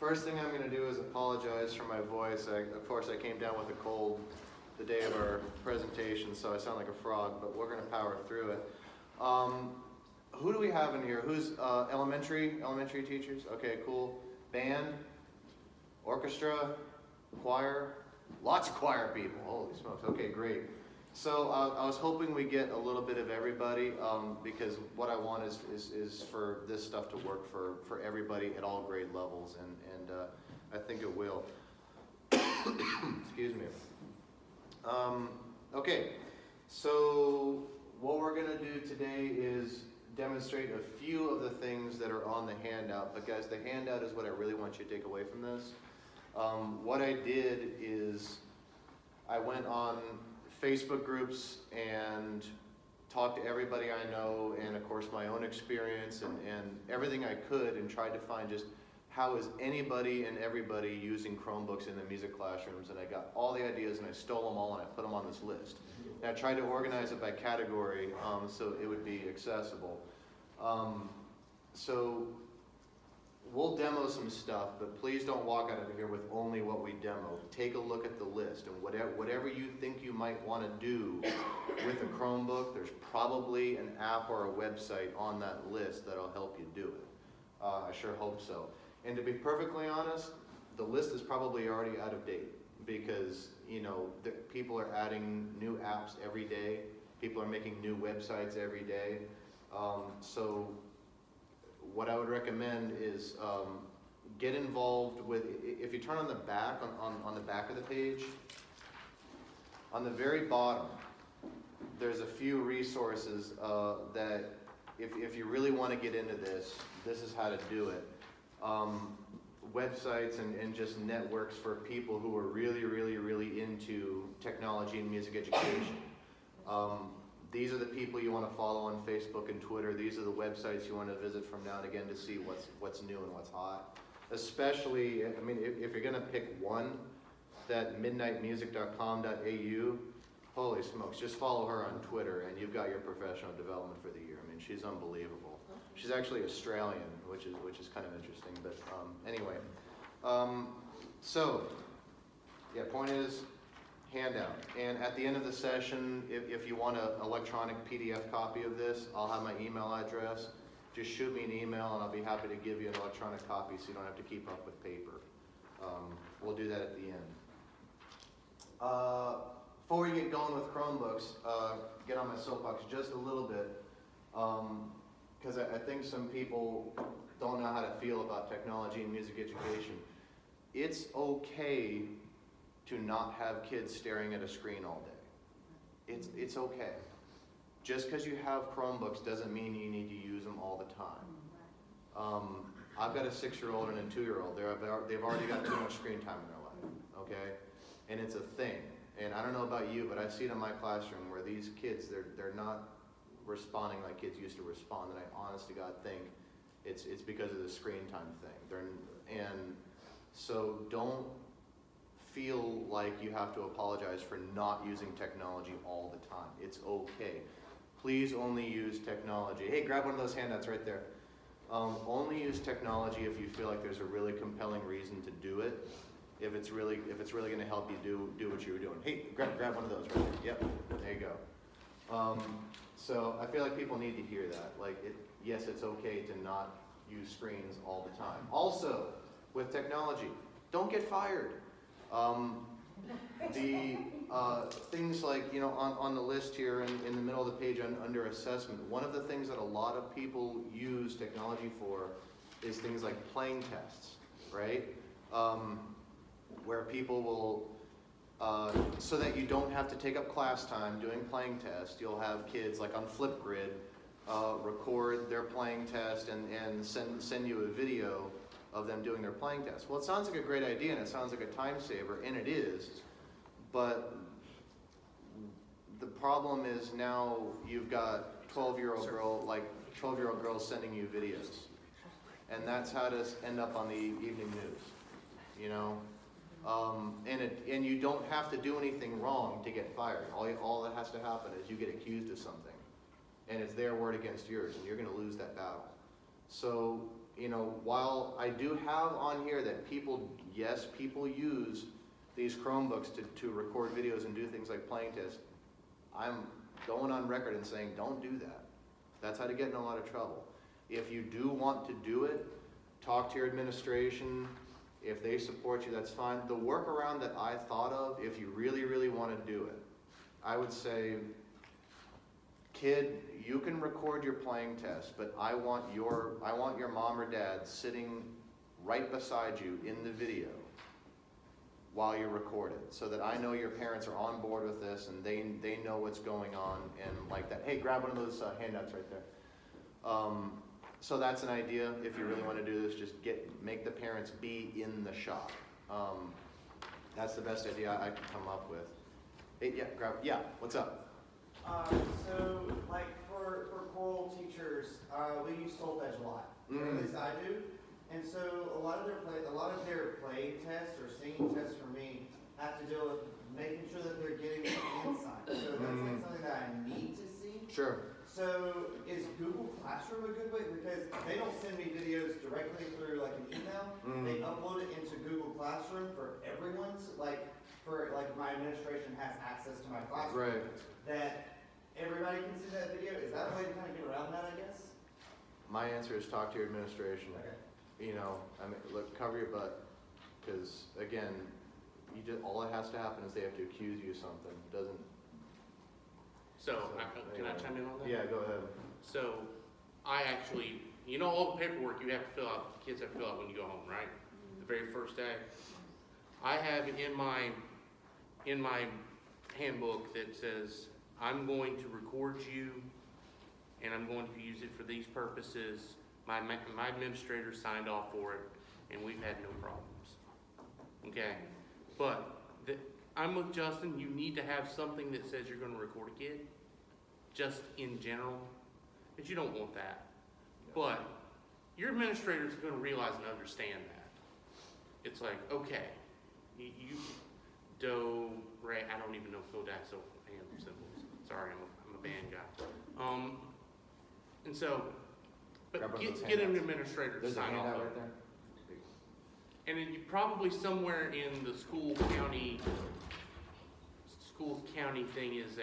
First thing I'm going to do is apologize for my voice. Of course, I came down with a cold the day of our presentation, so I sound like a frog, but we're going to power through it. Who do we have in here? Who's elementary teachers? Okay, cool. Band, orchestra, choir, lots of choir people. Holy smokes. Okay, great. So I was hoping we get a little bit of everybody because what I want is for this stuff to work for everybody at all grade levels, and I think it will. Excuse me. Okay, so what we're going to do today is demonstrate a few of the things that are on the handout, but guys, the handout is what I really want you to take away from this. What I did is I went on Facebook groups and talked to everybody I know, and of course my own experience and everything I could, and tried to find just how is anybody and everybody using Chromebooks in the music classrooms, and I got all the ideas and I stole them all and I put them on this list. And I tried to organize it by category so it would be accessible. So we'll demo some stuff, but please don't walk out of here with only what we demo. Take a look at the list, and whatever you think you might want to do with a Chromebook, there's probably an app or a website on that list that'll help you do it. I sure hope so. And to be perfectly honest, the list is probably already out of date because, you know, people are adding new apps every day. People are making new websites every day. So what I would recommend is get involved with, if you turn on the back, on the back of the page, on the very bottom, there's a few resources that if you really want to get into this, this is how to do it. Websites and just networks for people who are really into technology and music education. These are the people you want to follow on Facebook and Twitter. These are the websites you want to visit from now and again to see what's new and what's hot. Especially, I mean, if you're going to pick one, that midnightmusic.com.au, holy smokes, just follow her on Twitter and you've got your professional development for the year. I mean, she's unbelievable. She's actually Australian, which is kind of interesting, but anyway. So, yeah, point is, handout. And at the end of the session, if you want an electronic PDF copy of this, I'll have my email address. Just shoot me an email and I'll be happy to give you an electronic copy so you don't have to keep up with paper. We'll do that at the end. Before we get going with Chromebooks, get on my soapbox just a little bit, because I think some people don't know how to feel about technology and music education. It's okay to not have kids staring at a screen all day. It's okay. Just because you have Chromebooks doesn't mean you need to use them all the time. I've got a 6-year-old and a 2-year-old. They've already got too much screen time in their life, okay? And it's a thing. And I don't know about you, but I see it in my classroom where these kids, they're not responding like kids used to respond, and I honest to God think it's because of the screen time thing. And so don't feel like you have to apologize for not using technology all the time. It's okay. Please only use technology. Hey, grab one of those handouts right there. Only use technology if you feel like there's a really compelling reason to do it. If it's really going to help you do what you were doing. Hey, grab one of those right there. Yep, there you go. So I feel like people need to hear that. Like, yes, it's okay to not use screens all the time. Also, with technology, don't get fired. Things like, you know, on the list here in the middle of the page under assessment, one of the things that a lot of people use technology for is things like playing tests, right? Where people will, so that you don't have to take up class time doing playing tests, you'll have kids like on Flipgrid record their playing test and send you a video of them doing their playing test. Well, it sounds like a great idea and it sounds like a time saver, and it is, but the problem is now you've got 12-year-old girls sending you videos, and that's how to end up on the evening news, you know. And you don't have to do anything wrong to get fired. All that has to happen is you get accused of something, and it's their word against yours, and you're going to lose that battle. So you know, while I do have on here that people, yes, people use these Chromebooks to record videos and do things like playing tests, I'm going on record and saying, don't do that. That's how to get in a lot of trouble. If you do want to do it, talk to your administration. If they support you, that's fine. The workaround that I thought of, if you really, really want to do it, I would say, kid, you can record your playing test, but I want your mom or dad sitting right beside you in the video while you record it, so that I know your parents are on board with this and they know what's going on and like that. Hey, grab one of those handouts right there. So that's an idea. If you really want to do this, just make the parents be in the shop. That's the best idea I could come up with. Hey, yeah, what's up? So, like for choral teachers, we use solfege a lot, or at least I do. And so a lot of their play tests or singing tests for me have to deal with making sure that they're getting the insight. So that's like something that I need to see. Sure. So is Google Classroom a good way? Because they don't send me videos directly through like an email. They upload it into Google Classroom for everyone's, like my administration has access to my classroom. Right. That everybody can see that video. Is that a way to kind of get around that, I guess? My answer is talk to your administration. Okay. You know, I mean, look, cover your butt, because again, all that has to happen is they have to accuse you of something. It doesn't. So, can I chime in on that? Yeah, go ahead. So, I actually, you know, all the paperwork you have to fill out, kids have to fill out when you go home, right? The very first day. I have in my handbook that says, I'm going to record you and I'm going to use it for these purposes. My administrator signed off for it and we've had no problems. Okay? But I'm with Justin, you need to have something that says you're going to record a kid, just in general, but you don't want that. But your administrator is going to realize and understand that. It's like, okay, you do, re, I don't even know Kodak and symbols. Sorry, I'm a band guy. And so, but get an administrator to sign off on it. And then you probably somewhere in the school county thing is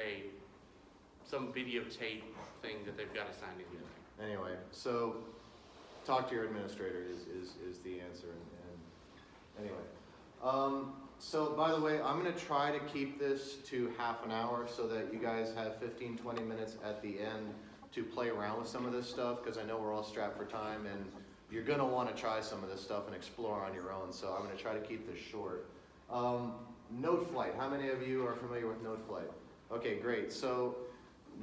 some videotape thing that they've got to sign in. Anyway, so talk to your administrator is the answer. And anyway, so by the way, I'm going to try to keep this to half an hour so that you guys have 15-20 minutes at the end to play around with some of this stuff, because I know we're all strapped for time and you're going to want to try some of this stuff and explore on your own, so I'm going to try to keep this short. Noteflight, how many of you are familiar with Noteflight? Okay, great. So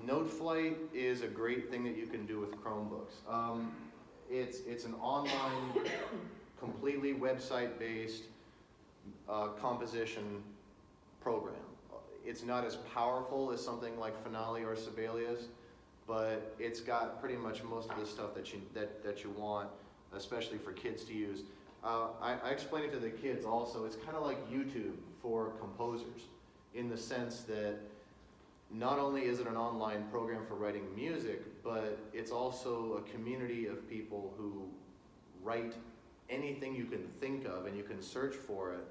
Noteflight is a great thing that you can do with Chromebooks. It's an online, completely website-based composition program. It's not as powerful as something like Finale or Sibelius, but it's got pretty much most of the stuff that you want, especially for kids to use. I explain it to the kids also. It's kind of like YouTube for composers, in the sense that not only is it an online program for writing music, but it's also a community of people who write anything you can think of, and you can search for it,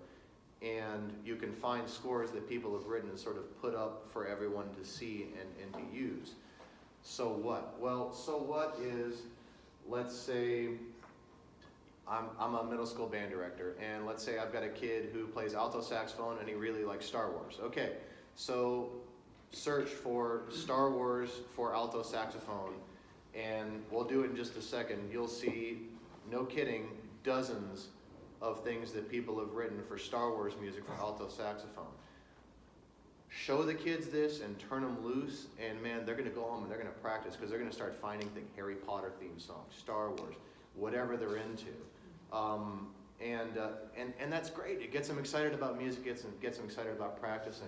and you can find scores that people have written and sort of put up for everyone to see and to use. So what? Well, so what is, let's say, I'm a middle school band director, and let's say I've got a kid who plays alto saxophone and he really likes Star Wars. Okay, so search for Star Wars for alto saxophone, and we'll do it in just a second. You'll see, no kidding, dozens of things that people have written for Star Wars music for alto saxophone. Show the kids this and turn them loose, and man, they're going to go home and they're going to practice, because they're going to start finding things, Harry Potter theme songs, Star Wars, whatever they're into. And that's great. It gets them excited about music, gets them excited about practicing.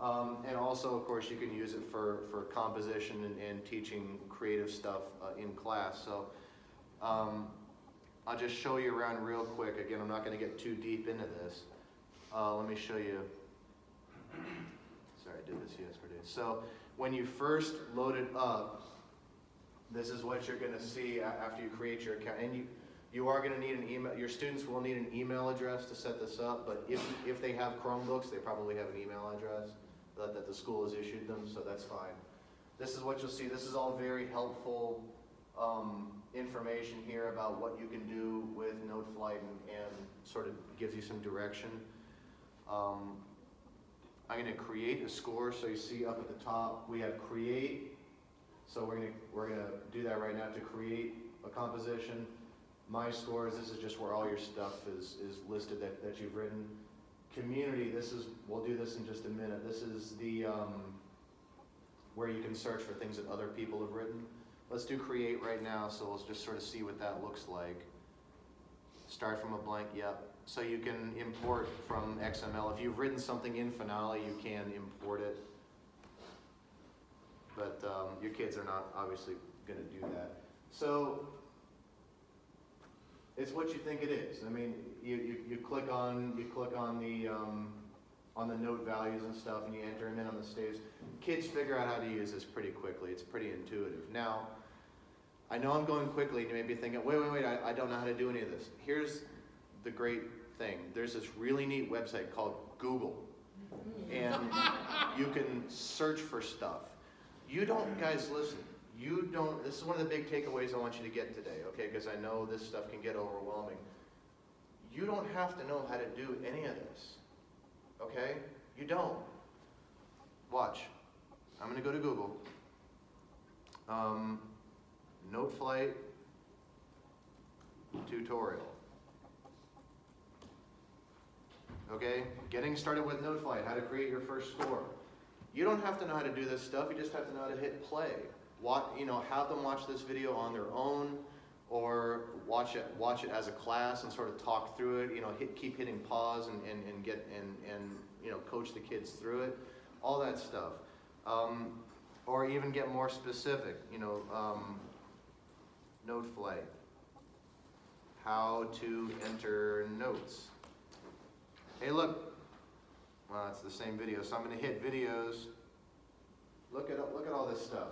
And also, of course, you can use it for composition and teaching creative stuff in class. So I'll just show you around real quick. Again, I'm not going to get too deep into this. Let me show you. Sorry, I did this yesterday. So when you first load it up, this is what you're going to see after you create your account. And You are going to need an email. Your students will need an email address to set this up, but if they have Chromebooks, they probably have an email address that the school has issued them, so that's fine. This is what you'll see. This is all very helpful information here about what you can do with Noteflight and sort of gives you some direction. I'm going to create a score, so you see up at the top we have create. So we're gonna do that right now to create a composition. My scores, this is just where all your stuff is listed that you've written. Community, we'll do this in just a minute. This is the where you can search for things that other people have written. Let's do create right now, so we'll just sort of see what that looks like. Start from a blank, yep. So you can import from XML. If you've written something in Finale, you can import it. But your kids are not obviously going to do that. So it's what you think it is. I mean, you click on the note values and stuff, and you enter them in on the stage. Kids figure out how to use this pretty quickly. It's pretty intuitive. Now, I know I'm going quickly, and you may be thinking, wait, I don't know how to do any of this. Here's the great thing. There's this really neat website called Google, and you can search for stuff. You don't, guys, listen. You don't, this is one of the big takeaways I want you to get today, okay? Because I know this stuff can get overwhelming. You don't have to know how to do any of this, okay? You don't. Watch. I'm going to go to Google. Noteflight tutorial. Okay? Getting started with Noteflight, how to create your first score. You don't have to know how to do this stuff, you just have to know how to hit play. Have them watch this video on their own, or watch it as a class and sort of talk through it. Keep hitting pause and coach the kids through it. All that stuff. Or even get more specific. Noteflight. How to enter notes. Hey, look. Well, it's the same video, so I'm going to hit videos. Look at all this stuff.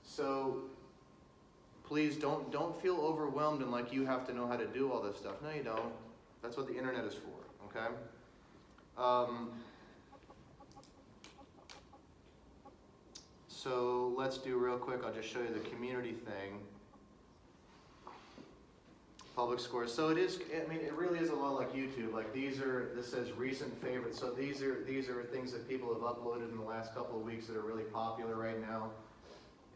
So please don't feel overwhelmed and like you have to know how to do all this stuff. No, you don't. That's what the internet is for. Okay. So let's do real quick. I'll just show you the community thing. Public scores. So it is. I mean, it really is a lot like YouTube. Like this says recent favorites. So these are things that people have uploaded in the last couple of weeks that are really popular right now.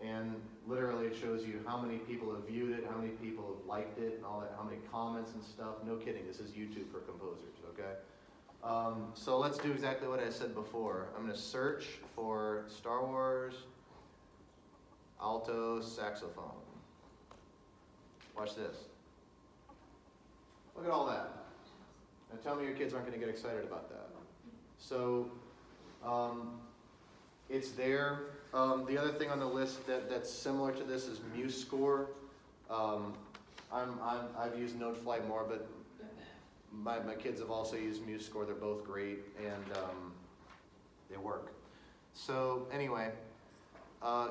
And literally it shows you how many people have viewed it, how many people have liked it, and all that, how many comments and stuff. No kidding. This is YouTube for composers. Okay. So let's do exactly what I said before. I'm going to search for Star Wars alto saxophone. Watch this. Look at all that. Now tell me your kids aren't going to get excited about that. So it's there. The other thing on the list that's similar to this is MuseScore. I've used Noteflight more, but my kids have also used MuseScore. They're both great, and they work. So anyway,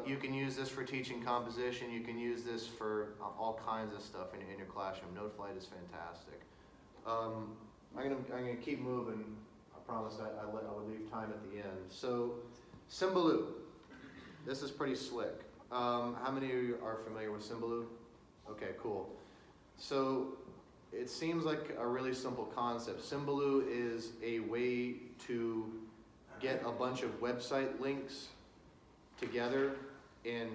you can use this for teaching composition. You can use this for all kinds of stuff in your classroom. Noteflight is fantastic. I'm gonna keep moving. I promised I would leave time at the end. So Symbaloo. This is pretty slick. How many of you are familiar with Symbaloo? Okay, cool. So it seems like a really simple concept. Symbaloo is a way to get a bunch of website links together and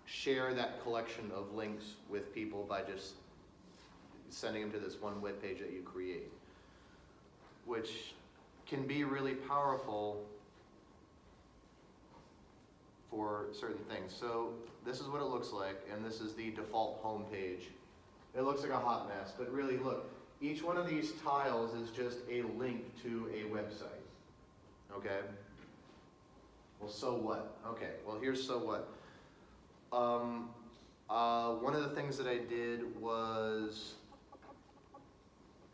share that collection of links with people by just sending them to this one web page that you create, which can be really powerful for certain things. So this is what it looks like, and this is the default home page. It looks like a hot mess, but really look, each one of these tiles is just a link to a website. Okay? Well, so what? Okay, well here's so what. One of the things that I did was,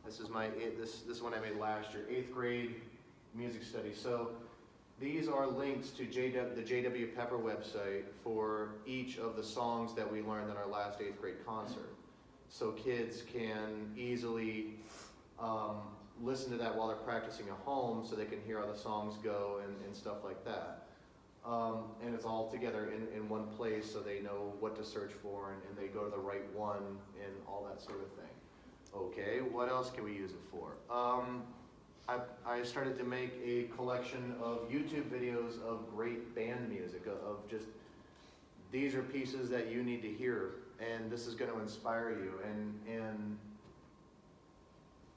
this is one I made last year, 8th grade music study. So these are links to the J.W. Pepper website for each of the songs that we learned in our last 8th grade concert. so kids can easily listen to that while they're practicing at home, so they can hear how the songs go and stuff like that. And it's all together in one place, so they know what to search for, and they go to the right one and all that sort of thing. Okay, what else can we use it for? I started to make a collection of YouTube videos of great band music, of just, these are pieces that you need to hear, and this is going to inspire you. And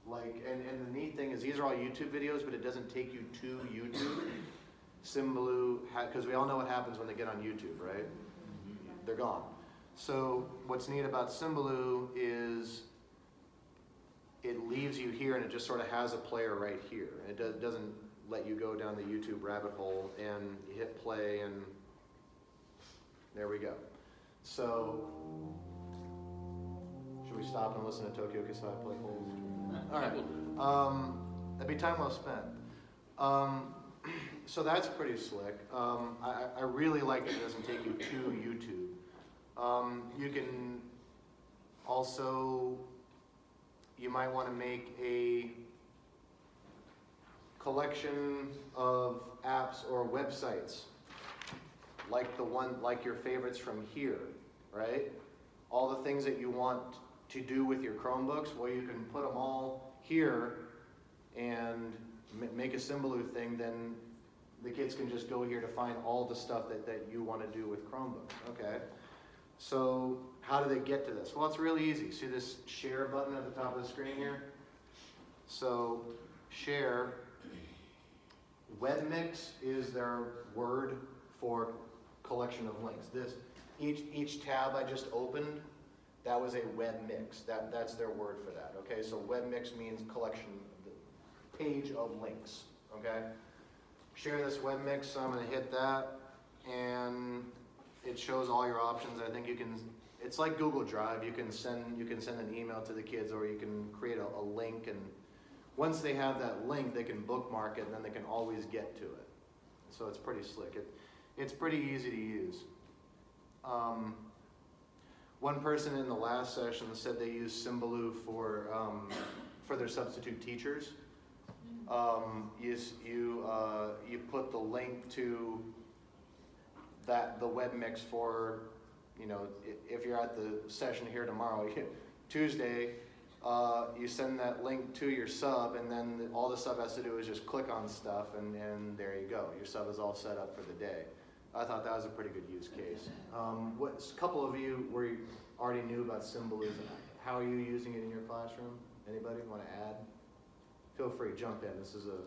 the neat thing is, these are all YouTube videos, but it doesn't take you to YouTube. Symbaloo, because we all know what happens when they get on YouTube, right? They're gone. So what's neat about Symbaloo is it leaves you here, and it just sort of has a player right here. It doesn't let you go down the YouTube rabbit hole, and you hit play, and there we go. So, should we stop and listen to Tokyo Kasai play holes? All right. That'd be time well spent. So that's pretty slick. I really like that it doesn't take you to YouTube. You can also, you might want to make a collection of apps or websites, like your favorites from here, right? All the things that you want to do with your Chromebooks, well, you can put them all here and make a Symbaloo thing. Then the kids can just go here to find all the stuff that you want to do with Chromebooks. Okay, so how do they get to this? Well, it's really easy. See this share button at the top of the screen here? So share, webmix is their word for collection of links. Each tab I just opened, that was a web mix. That's their word for that. Okay, so web mix means collection, page of links. Okay, share this web mix. So I'm going to hit that, and it shows all your options. I think you can. It's like Google Drive. You can send an email to the kids, or you can create a link, and once they have that link, they can bookmark it, and then they can always get to it. So it's pretty slick. It's pretty easy to use. One person in the last session said they use Symbaloo for their substitute teachers. You put the link to the web mix for, if you're at the session here tomorrow, Tuesday, you send that link to your sub, and then all the sub has to do is just click on stuff, and there you go. Your sub is all set up for the day. I thought that was a pretty good use case. A couple of you already knew about Symbaloo. How are you using it in your classroom? Anybody want to add? Feel free, jump in. This is a...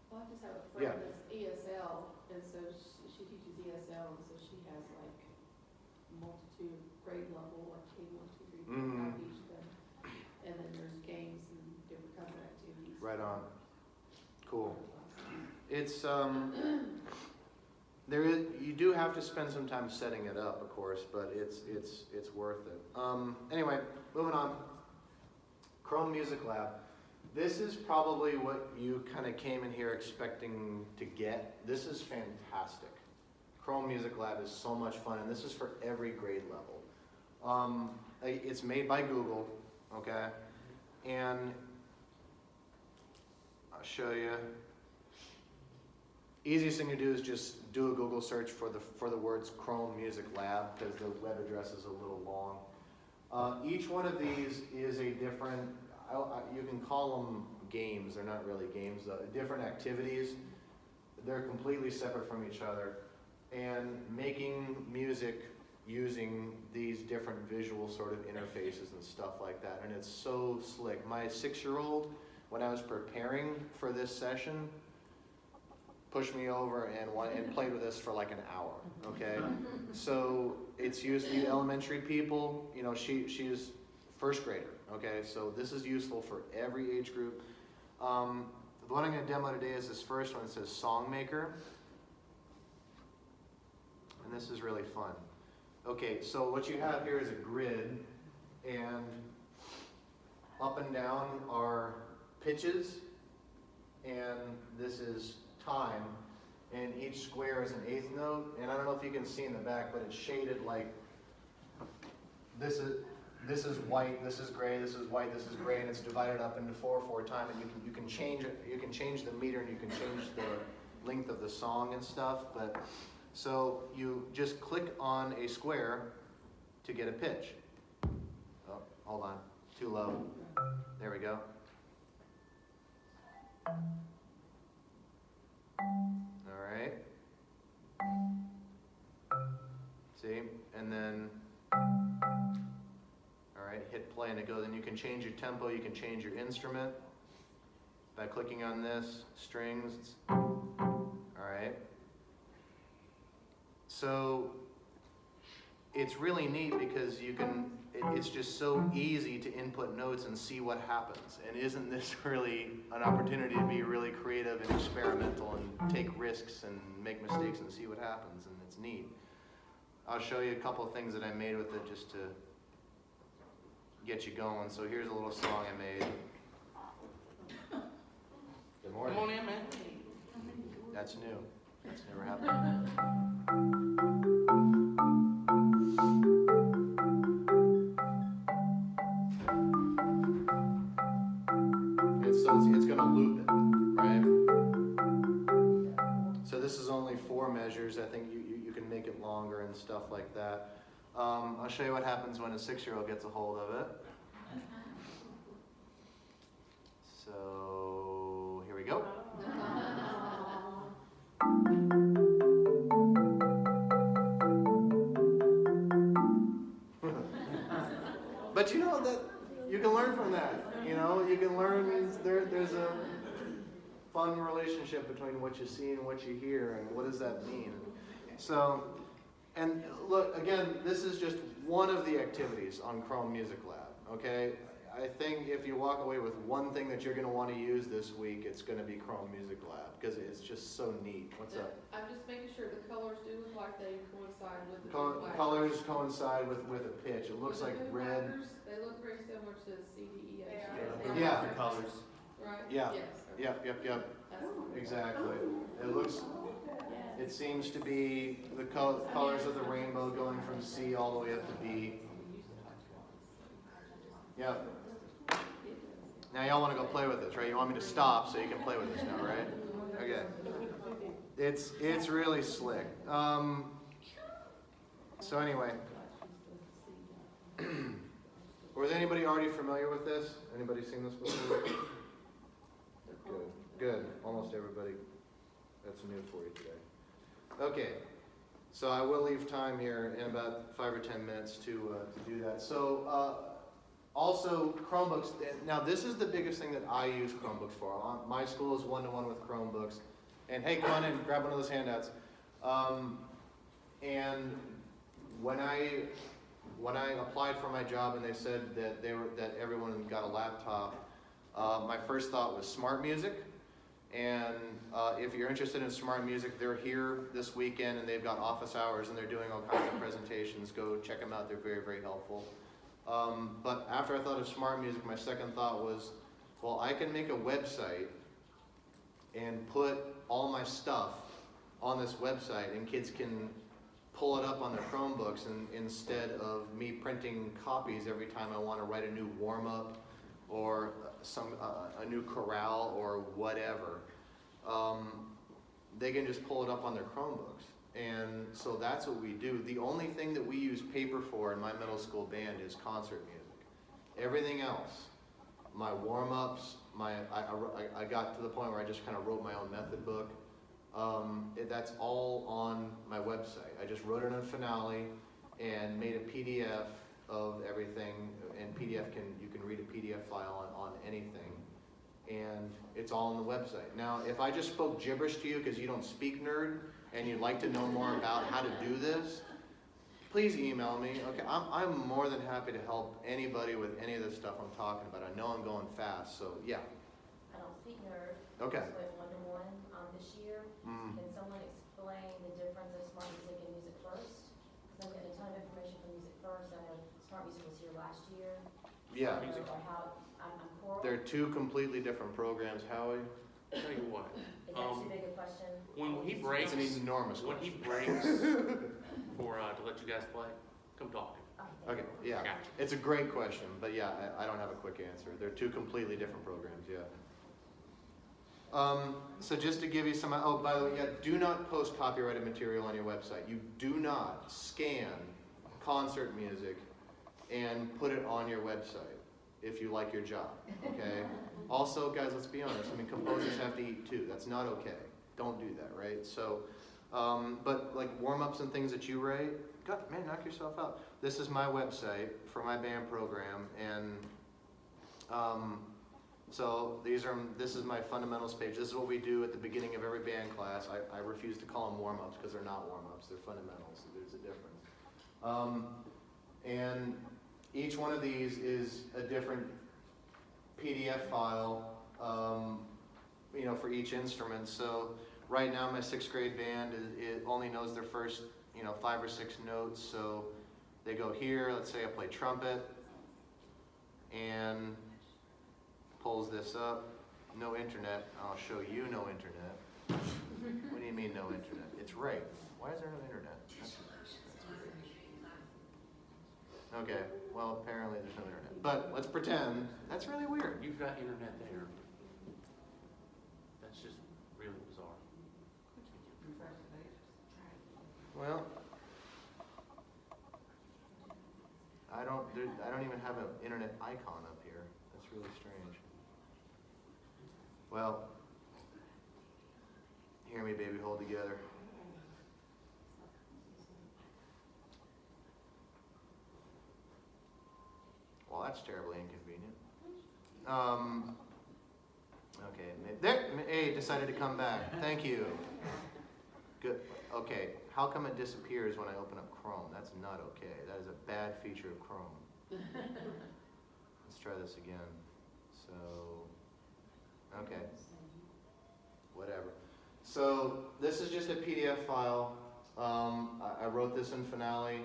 Well, I just have a friend that's ESL, and so she teaches ESL, and so she has like multitude grade level, like K1, 2, 3, 4, 5 each of them. And then there's games and different kinds of activities. Right on. Cool. It's you do have to spend some time setting it up, of course, but it's worth it. Anyway, moving on. Chrome Music Lab. This is probably what you kind of came in here expecting to get. This is fantastic. Chrome Music Lab is so much fun, and this is for every grade level. It's made by Google, okay? And I'll show you. Easiest thing to do is just do a Google search for the words Chrome Music Lab, because the web address is a little long. Each one of these is a different, you can call them games, they're not really games, different activities. They're completely separate from each other. And making music using these different visual sort of interfaces and stuff like that. And it's so slick. My 6-year-old, when I was preparing for this session, pushed me over and played with this for like an hour, okay? So it's used to elementary people, she's first grader, okay? So this is useful for every age group. The one I'm gonna demo today is this first one. It says Songmaker. And this is really fun. Okay, so what you have here is a grid, and up and down are pitches, and this is time, and each square is an 1/8 note, and I don't know if you can see in the back, but it's shaded like this this is white, this is gray, this is white, this is gray, and it's divided up into 4/4 time, and you can change it. You can change the meter, and you can change the length of the song and stuff. But so you just click on a square to get a pitch. Oh, hold on, too low. There we go. All right. See, and then, all right, hit play and it goes, and you can change your tempo, you can change your instrument by clicking on this, strings, all right. So, it's really neat because you can, it's just so easy to input notes and see what happens. And isn't this really an opportunity to be really creative and experimental and take risks and make mistakes and see what happens, and it's neat. I'll show you a couple of things that I made with it just to get you going. So here's a little song I made. Good morning. Come on in, man. That's new. That's never happened. It's going to loop it, right? So this is only 4 measures. I think you can make it longer and stuff like that. I'll show you what happens when a 6-year-old gets a hold of it. So here we go. But you know that you can learn from that. You know, you can learn. There's a fun relationship between what you see and what you hear, and what does that mean? So, and look, again, this is just one of the activities on Chrome Music Lab, okay? I think if you walk away with one thing that you're going to want to use this week, it's going to be Chrome Music Lab, because it's just so neat. What's up? I'm just making sure the colors do look like they coincide with the Colors coincide with a pitch. It looks like red. Markers, they look very similar to CDEA. Yeah. Colors. Right? Yeah. Yes. Okay. Yep. That's Exactly. It looks. It seems to be the colors of the rainbow going from C all the way up to B. Yep. Now y'all want to go play with this, right? You want me to stop so you can play with this now, right? Okay. It's really slick. So anyway, was anybody already familiar with this? Anybody seen this before? Good. Almost everybody. That's new for you today. Okay. So I will leave time here in about 5 or 10 minutes to do that. So also Chromebooks. Now this is the biggest thing that I use Chromebooks for. My school is one-to-one with Chromebooks. And hey, come on in, grab one of those handouts. And when I applied for my job and they said that that everyone got a laptop, my first thought was smart music. And if you're interested in smart music, they're here this weekend and they've got office hours and they're doing all kinds of presentations. Go check them out, they're very, very helpful. But after I thought of smart music, my second thought was, well, I can make a website and put all my stuff on this website and kids can pull it up on their Chromebooks, and instead of me printing copies every time I want to write a new warm-up or a new chorale or whatever, they can just pull it up on their Chromebooks. And so that's what we do. The only thing that we use paper for in my middle school band is concert music. Everything else, my warm-ups, I got to the point where I just kind of wrote my own method book. That's all on my website. I just wrote it on Finale and made a PDF of everything, and you can read a PDF file on anything, and it's all on the website. Now, if I just spoke gibberish to you because you don't speak nerd and you'd like to know more about how to do this, please email me. Okay, I'm more than happy to help anybody with any of this stuff I'm talking about. I know I'm going fast, so yeah. I don't speak nerd. Okay. I just went one-to-one this year. Can someone explain the difference of smart music and music first? Because I'm getting a ton of information from music first. I know smart music was here last year. Yeah. Or how I'm choral. They're 2 completely different programs, Howie. I'll tell you what. Is that too big a question? When he breaks, It's an enormous when he question. breaks to let you guys play, come talk to him. Okay, Okay, yeah. Gotcha. It's a great question, but yeah, I don't have a quick answer. They're two completely different programs, yeah. So just to give you some, oh, by the way, yeah, do not post copyrighted material on your website. You do not scan concert music and put it on your website if you like your job, okay? Also, guys, let's be honest, I mean, composers have to eat too. That's not okay. Don't do that, right? So, but like warm-ups and things that you write, God, man, knock yourself out. This is my website for my band program, and so this is my fundamentals page. This is what we do at the beginning of every band class. I refuse to call them warm-ups because they're not warm-ups, they're fundamentals. There's a difference. And each one of these is a different PDF file, you know, for each instrument. So right now my 6th grade band, it only knows their first, you know, 5 or 6 notes. So they go here, let's say I play trumpet, and pulls this up, no internet. I'll show you no internet. What do you mean no internet? It's right. Why is there no internet? That's weird. Okay, well apparently there's no internet. But let's pretend. That's really weird. You've got internet there. That's just really bizarre. Well, I don't even have an internet icon up here. That's really strange. Well, hear me, baby, hold together. Well, that's terribly inconvenient. Okay, there, A decided to come back. Thank you. Good. Okay, how come it disappears when I open up Chrome? That's not okay. That is a bad feature of Chrome. Let's try this again. So, okay, whatever. So this is just a PDF file. I wrote this in Finale,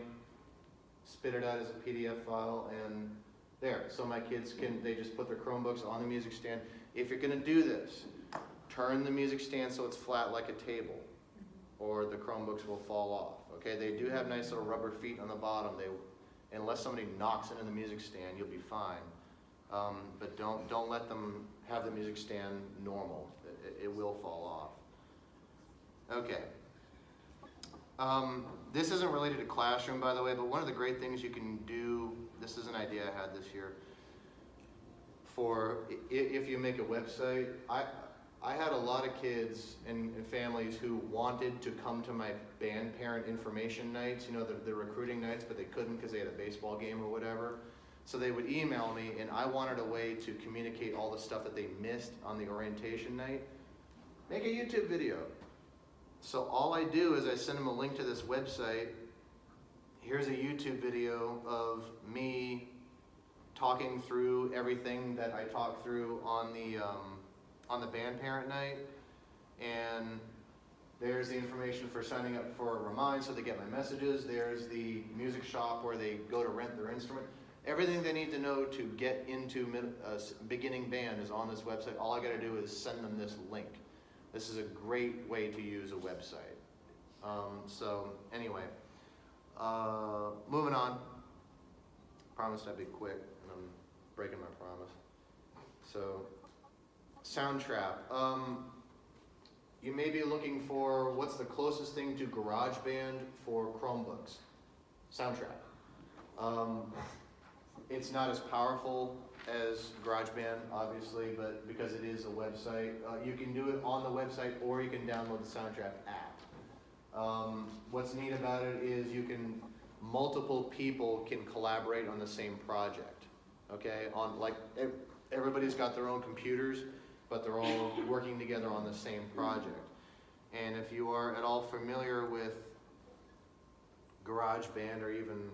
spit it out as a PDF file, and there. So my kids they just put their Chromebooks on the music stand. If you're gonna do this, turn the music stand so it's flat like a table, or the Chromebooks will fall off. Okay, they do have nice little rubber feet on the bottom. Unless somebody knocks into the music stand, you'll be fine. But don't let them have the music stand normal. It will fall off. Okay. This isn't related to Classroom, by the way, but one of the great things you can do, this is an idea I had this year, for if you make a website. I had a lot of kids and families who wanted to come to my band parent information nights, you know, the recruiting nights, but they couldn't because they had a baseball game or whatever. So they would email me, and I wanted a way to communicate all the stuff that they missed on the orientation night. Make a YouTube video. So all I do is I send them a link to this website. Here's a YouTube video of me talking through everything that I talked through on the band parent night, and there's the information for signing up for a Remind so they get my messages. There's the music shop where they go to rent their instrument. Everything they need to know to get into beginning band is on this website. All I got to do is send them this link. This is a great way to use a website. So anyway, moving on. Promised I'd be quick, and I'm breaking my promise. So, Soundtrap. You may be looking for what's the closest thing to GarageBand for Chromebooks. Soundtrap. It's not as powerful as GarageBand, obviously, but because it is a website, you can do it on the website, or you can download the Soundtrap app. What's neat about it is multiple people can collaborate on the same project. Okay, everybody's got their own computers, but they're all working together on the same project. And if you are at all familiar with GarageBand or even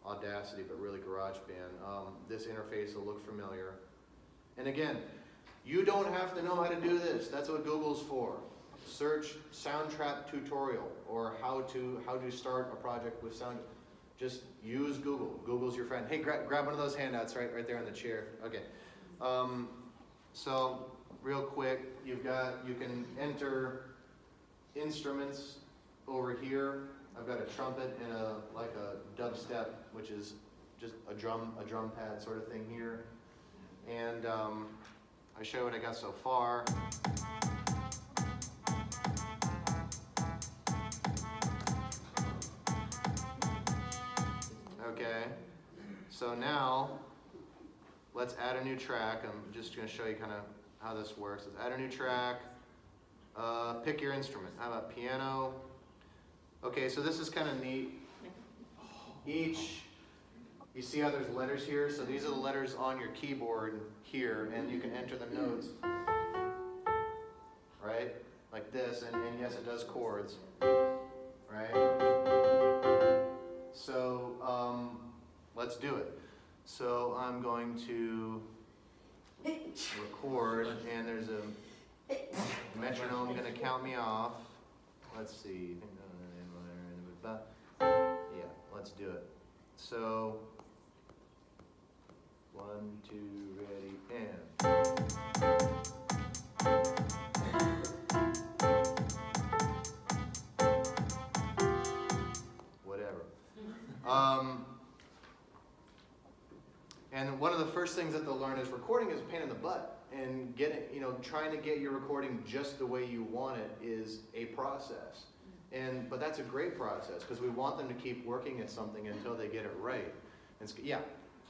Audacity, but really GarageBand, this interface will look familiar. And again, you don't have to know how to do this. That's what Google's for. Search Soundtrap tutorial or how to start a project with sound. Just use Google. Google's your friend. Hey, grab one of those handouts right there in the chair. Okay. So real quick, you can enter instruments over here. I've got a trumpet and a dubstep, which is just a drum pad sort of thing here. And I show you what I got so far. Okay, so now let's add a new track. I'm just going to show you kind of how this works. Let's add a new track. Pick your instrument. How about piano? Okay, so this is kind of neat. You see how there's letters here? So these are the letters on your keyboard here, and you can enter the notes, right? Like this, and yes, it does chords, right? So let's do it. So I'm going to record, and there's a metronome going to count me off. Let's see. Yeah, let's do it. So, 1, 2, ready, and. Whatever. And one of the first things that they'll learn is recording is a pain in the butt, and trying to get your recording just the way you want it is a process. But that's a great process because we want them to keep working at something until they get it right. Yeah.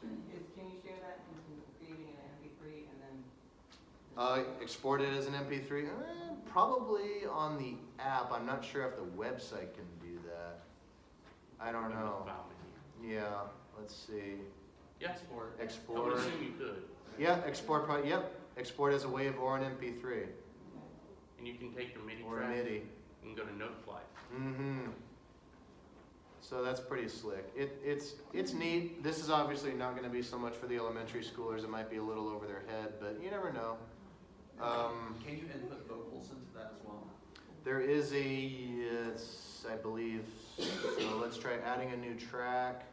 Can you share that into creating an MP3 and then? Export it as an MP3? Probably on the app. I'm not sure if the website can do that. I don't know. Yeah. Let's see. Yeah, export. Export. I would assume you could. Yeah. Export. Yep. Export as a WAV or an MP3. And you can take your MIDI or track MIDI. and go to Noteflight. Mm-hmm. So that's pretty slick. It's neat. This is obviously not going to be so much for the elementary schoolers. It might be a little over their head, but you never know. Can you input vocals into that as well? There is I believe. So let's try adding a new track.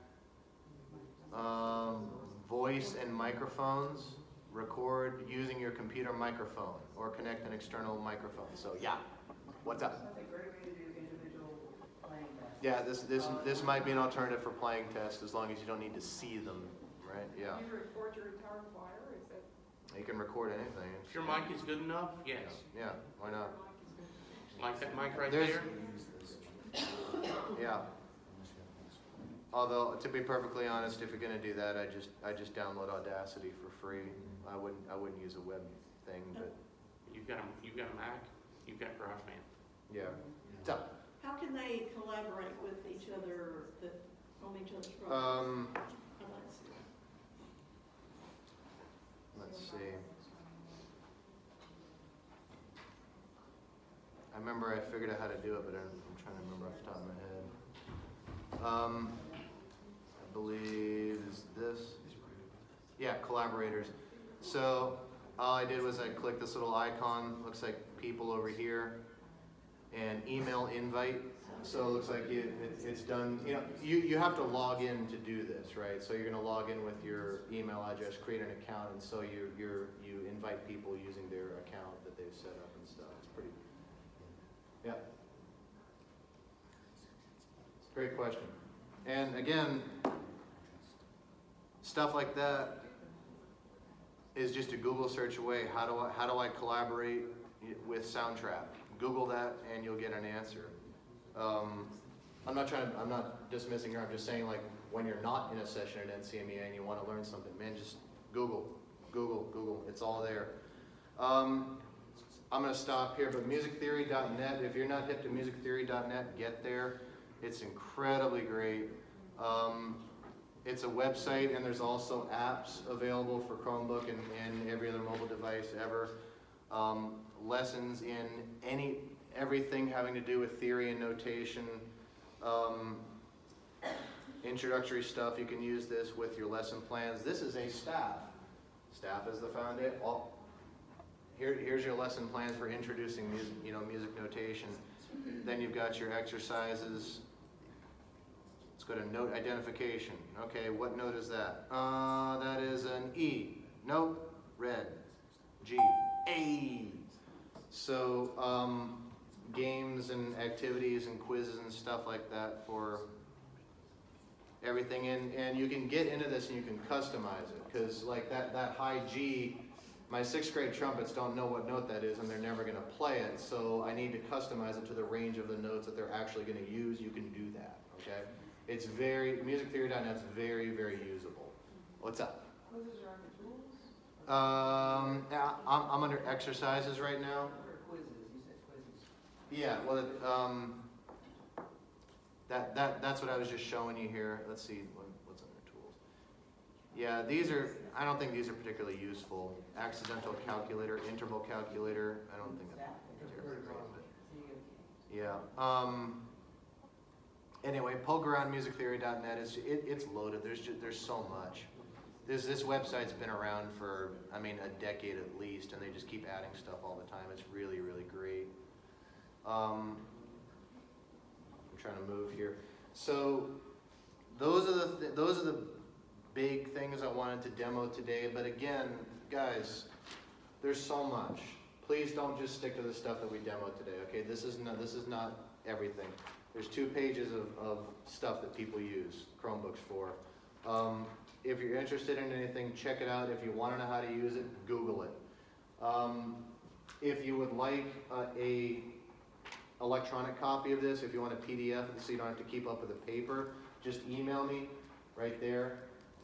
Voice and microphones. Record using your computer microphone or connect an external microphone. So yeah, what's up? That's a great way to do individual playing tests. Yeah, this might be an alternative for playing tests as long as you don't need to see them, right? Yeah. Can you record your entire choir? Is that? You can record anything. If your mic is good enough, yes. Yeah, why not? Like that mic right There's- there. Yeah. Although, to be perfectly honest, if you're gonna do that, I just download Audacity for free. I wouldn't use a web thing, but You've got a Mac. You've got GarageBand. yeah. So, How can they collaborate with each other on each other's programs? I'd like to see that. let's see. I remember I figured out how to do it, but I'm trying to remember off the top of my head. I believe is this. Yeah, Collaborators. So all I did was I clicked this little icon, looks like people over here, and email invite. So it looks like it's done. You have to log in to do this, right? So you're going to log in with your email address, create an account, and so you invite people using their account that they've set up and stuff. It's pretty. Yeah. Great question. And again, stuff like that is just a Google search away. How do I collaborate with Soundtrap? Google that and you'll get an answer. I'm not dismissing her. I'm just saying, like, when you're not in a session at NCMEA and you want to learn something, man, just Google. It's all there. I'm going to stop here, but musictheory.net, if you're not hip to musictheory.net, get there. It's incredibly great. It's a website, and there's also apps available for Chromebook and every other mobile device ever. Lessons in everything having to do with theory and notation. Introductory stuff. You can use this with your lesson plans. This is a staff. Staff is the foundation. Here's your lesson plans for introducing music notation. Then you've got your exercises. Let's go to note identification. Okay, what note is that? That is an E. Nope. Red. G. A. So games and activities and quizzes and stuff like that for everything in, and you can get into this and you can customize it, because like that high G, my 6th grade trumpets don't know what note that is and they're never going to play it, so I need to customize it to the range of the notes that they're actually going to use. You can do that, okay? It's musictheory.net's very, very usable. What's up? Quizzes are under tools? Yeah, I'm under exercises right now. Or quizzes, you said quizzes. Yeah, well, that's what I was just showing you here. Let's see, what's under tools. Yeah, I don't think these are particularly useful. Accidental calculator, interval calculator, I don't think that's particularly great, but yeah. Anyway, poke around musictheory.net. It's loaded. There's so much. This website's been around for, I mean, a decade at least, and they just keep adding stuff all the time. It's really, really great. I'm trying to move here. So those are the big things I wanted to demo today. But again, guys, there's so much. Please don't just stick to the stuff that we demoed today. Okay, this is not everything. There's 2 pages of stuff that people use Chromebooks for. If you're interested in anything, check it out. If you want to know how to use it, Google it. If you would like a electronic copy of this, if you want a PDF so you don't have to keep up with the paper, just email me right there,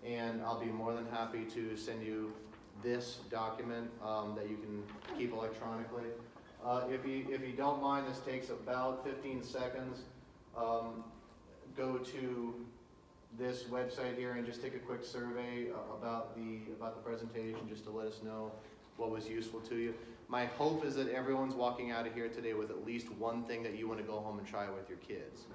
and I'll be more than happy to send you this document that you can keep electronically. If you don't mind, this takes about 15 seconds. Go to this website here and just take a quick survey about the presentation, just to let us know what was useful to you. My hope is that everyone's walking out of here today with at least one thing that you want to go home and try with your kids.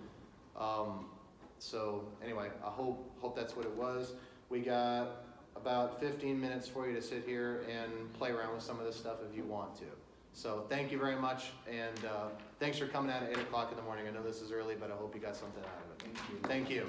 So anyway, I hope that's what it was. We got about 15 minutes for you to sit here and play around with some of this stuff if you want to. So thank you very much, and thanks for coming out at 8 o'clock in the morning. I know this is early, but I hope you got something out of it. Thank you.